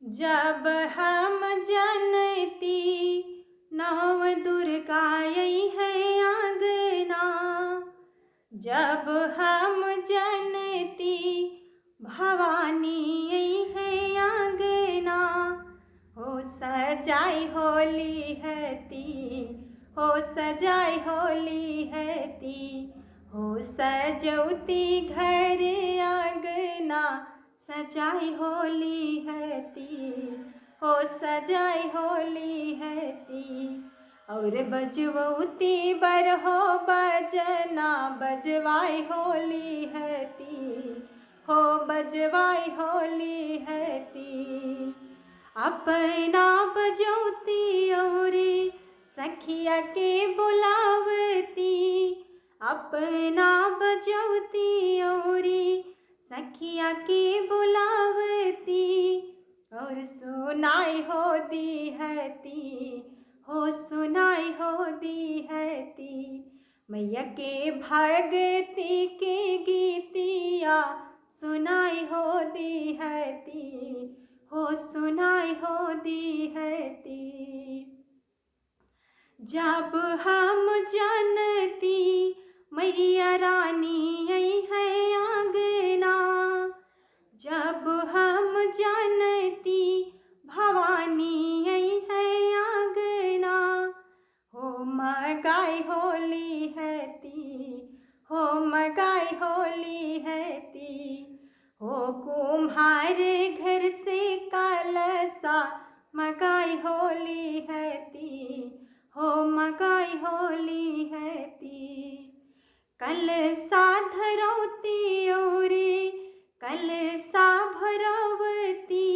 जब हम जनती नव दुर्गा आई है आंगना, जब हम जनती भवानी आई है आंगना, हो सजाई होली है ती, हो सजाई होली है ती, हो सजौती घर आंगना, सजाई होली है ती, हो सजाई होली है ती। और बजवौती बरहो बजना, बजवाई होली है ती, हो बजवाई होली है ती। अपना बजौती औरी सखिया के बुलावती, अपना बजौती औरी सखिया के बुलावती, और सुनाई हो दी है ती, हो सुनाई हो दी है ती। मैया के भगती के गीतिया सुनाई हो दी है ती, हो सुनाई हो दी है ती। जब हम जनती मैया रानी आई है आंगना, जब हम जनती भवानी आई है आंगना, हो मगाई होली है ती, हो मगाई होली है ती। हो कुम्हार घर से कलसा मगाई होली है ती, हो मगाई होली है ती। कलसा धरौती औरी कलसा भरवती,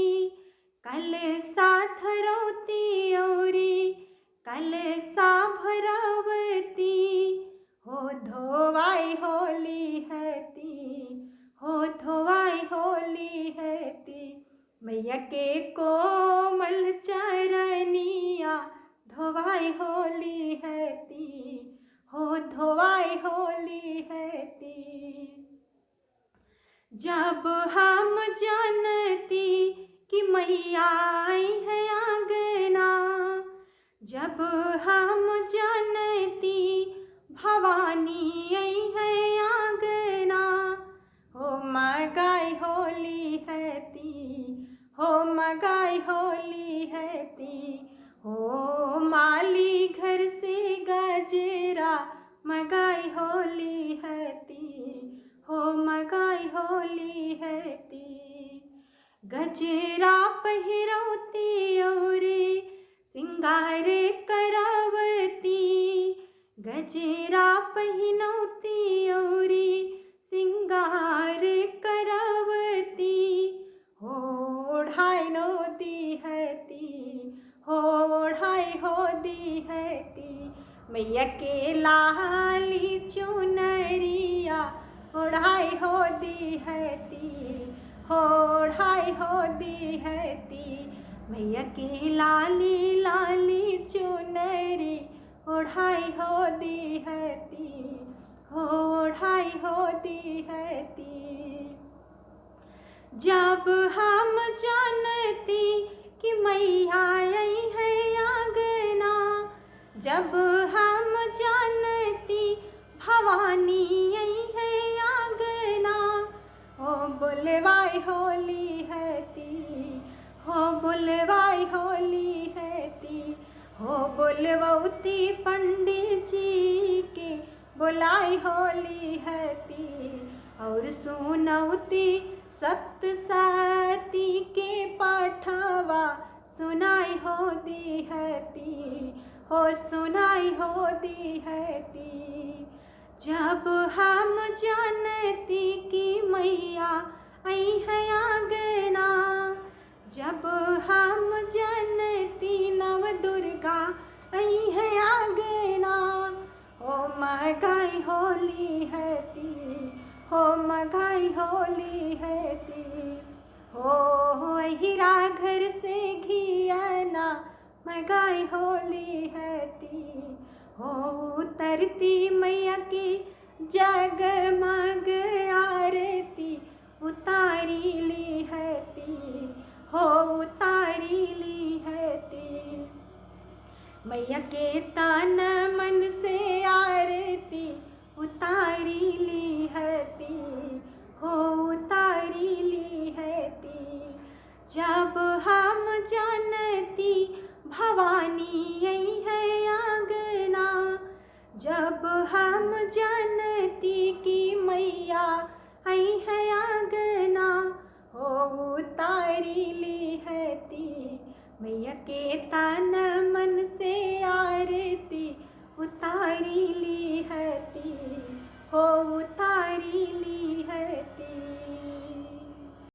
कलसा धरौती औरी कलसा भरवती, हो धोवाई होली है ती, हो धोवाई होली है ती। मैया के कोमल चरनिया धोवाई होली है ती, हो धोवाई होली है ती। जब हम जानती कि मैया आई है आंगना, जब हम जानती भवानी आई है आंगना, हो मगाई होली है ती, हो मगाई होली है ती। हो माली घर से गजरा मगाई होली है ती, हो मगाई होली है ती। गजरा पहिरौती औरी सिंगार करावती, गजरा पहिनौती औरी सिंगार करावती, हो ओढ़ाई नो दी है ती, हो ओढ़ाई हो दी है ती। मैया के लाली चुनरिया ओढ़ाई हो दी है ती, हो ओढ़ाई हो दी है ती। मैया की लाली लाली चुनरी ओढ़ाई हो दी है ती, हो ओढ़ाई हो दी है ती। जब हम जानती कि मैया आई है आंगना, जब हम जानती भवानी आई है आंगना, हो बुलवाई होली है ती, हो बुलवाई होली है ती। हो बुलवौती पंडित जी के बुलाई होली है ती, और सुनौती सप्तशती के पाठवा सुनाई हो दी है ती, हो सुनाई हो दी है ती। जब हम जानती कि मैया आई है आंगना, जब हम जानती नव दुर्गा आई है आंगना, हो मगाई होली है ती, हो मगाई होली है ती। हो हीरा घर से घियाना मगाई होली है ती, हो उतरती मैया की जगमग आरती उतारी ली है ती, हो उतार मैया के तन मन से आरती उतारी ली हती, हो उतारी ली हती। जब हम जानती भवानी आई है आंगना, जब हम जानती कि मैया आई है आंगना, हो उतारी ली हती। मैया के तन मन से आरती उतारी ली हती, हो उतारी ली हती।